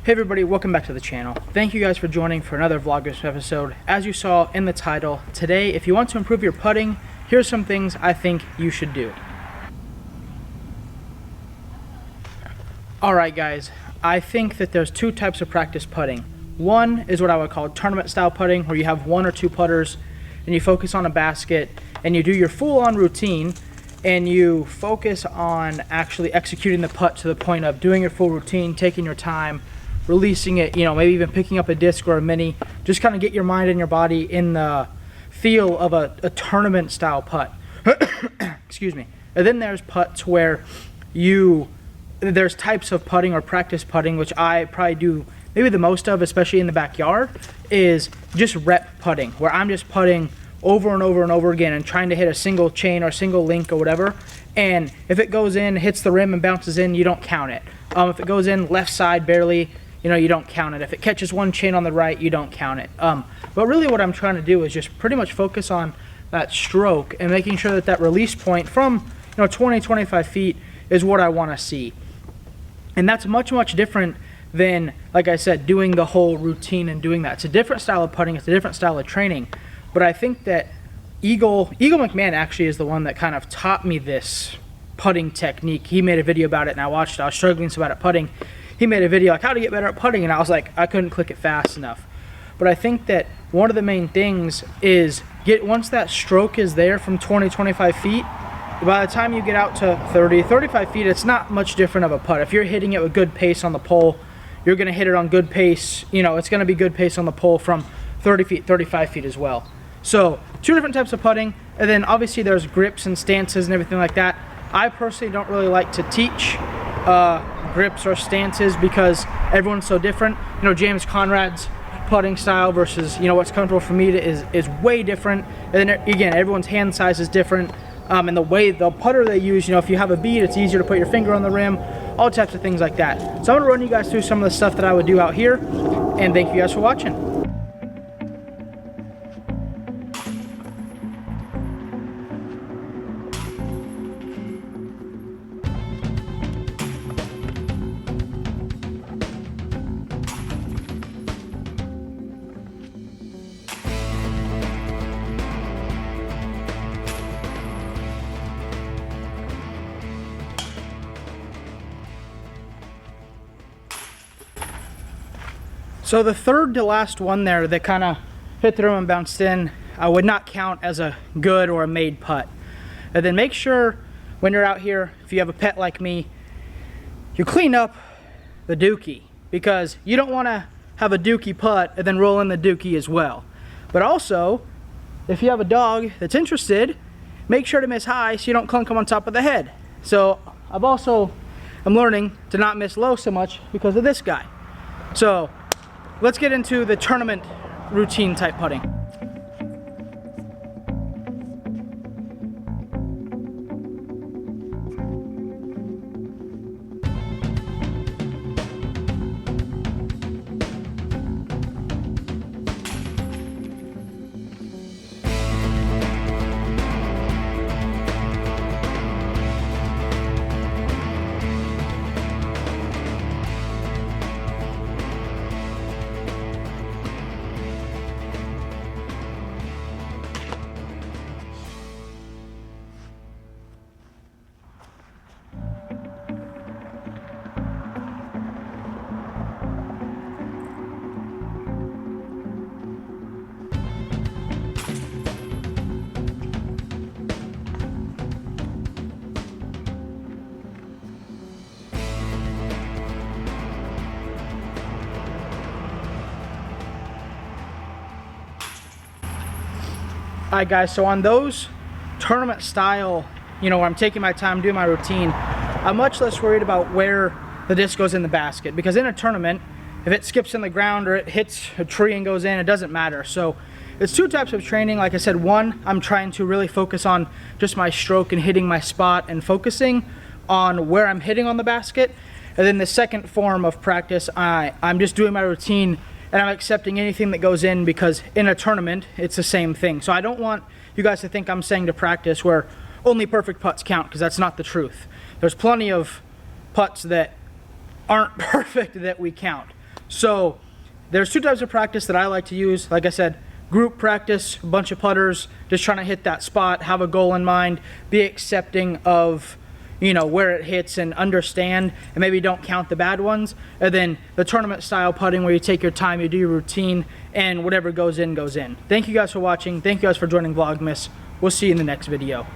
Hey everybody, welcome back to the channel. Thank you guys for joining for another VLOGMAS episode. As you saw in the title, today if you want to improve your putting, here's some things I think you should do. Alright guys, I think that there's two types of practice putting. One is what I would call tournament style putting, where you have one or two putters and you focus on a basket and you do your full-on routine and you focus on actually executing the putt to the point of doing your full routine, taking your time, releasing it, maybe even picking up a disc or a mini, just kind of get your mind and your body in the feel of a tournament style putt. Excuse me. And then there's putts where there's types of putting or practice putting, which I probably do maybe the most of, especially in the backyard, is just rep putting, where I'm just putting over and over and over again and trying to hit a single chain or a single link or whatever. And if it goes in, hits the rim and bounces in, you don't count it. If it goes in left side barely, you don't count it. If it catches one chain on the right, you don't count it. But really what I'm trying to do is just pretty much focus on that stroke and making sure that that release point from 20-25 feet is what I want to see. And that's much different than, like I said, doing the whole routine and doing that. It's a different style of putting, it's a different style of training. But I think that Eagle McMahon actually is the one that kind of taught me this putting technique. He made a video about it and I watched it. I was struggling so bad at putting. He made a video like how to get better at putting, and I was like, I couldn't click it fast enough. But I think that one of the main things is once that stroke is there from 20-25 feet, by the time you get out to 30-35 feet, it's not much different of a putt. If you're hitting it with good pace on the pole, you're going to hit it on good pace. It's going to be good pace on the pole from 30 feet, 35 feet as well. So two different types of putting, and then obviously there's grips and stances and everything like that. I personally don't really like to teach grips or stances because everyone's so different. James Conrad's putting style versus what's comfortable for me is way different. And then again, everyone's hand size is different, and the way the putter they use, if you have a bead, it's easier to put your finger on the rim, all types of things like that. So I'm gonna run you guys through some of the stuff that I would do out here, and thank you guys for watching. So the third to last one there that kind of hit the rim and bounced in, I would not count as a good or a made putt. And then make sure when you're out here, if you have a pet like me, you clean up the dookie, because you don't want to have a dookie putt and then roll in the dookie as well. But also, if you have a dog that's interested, make sure to miss high so you don't clunk them on top of the head. So I'm learning to not miss low so much because of this guy. So let's get into the tournament routine type putting. Alright guys, so on those tournament style, where I'm taking my time doing my routine, I'm much less worried about where the disc goes in the basket, because in a tournament, if it skips in the ground or it hits a tree and goes in, it doesn't matter. So it's two types of training. Like I said, one, I'm trying to really focus on just my stroke and hitting my spot and focusing on where I'm hitting on the basket. And then the second form of practice, I'm just doing my routine and I'm accepting anything that goes in, because in a tournament, it's the same thing. So I don't want you guys to think I'm saying to practice where only perfect putts count, because that's not the truth. There's plenty of putts that aren't perfect that we count. So there's two types of practice that I like to use. Like I said, group practice, a bunch of putters, just trying to hit that spot, have a goal in mind, be accepting of, you know, where it hits and understand, and maybe don't count the bad ones. And then the tournament style putting where you take your time, you do your routine, and whatever goes in, goes in. Thank you guys for watching. Thank you guys for joining VLOGMAS. We'll see you in the next video.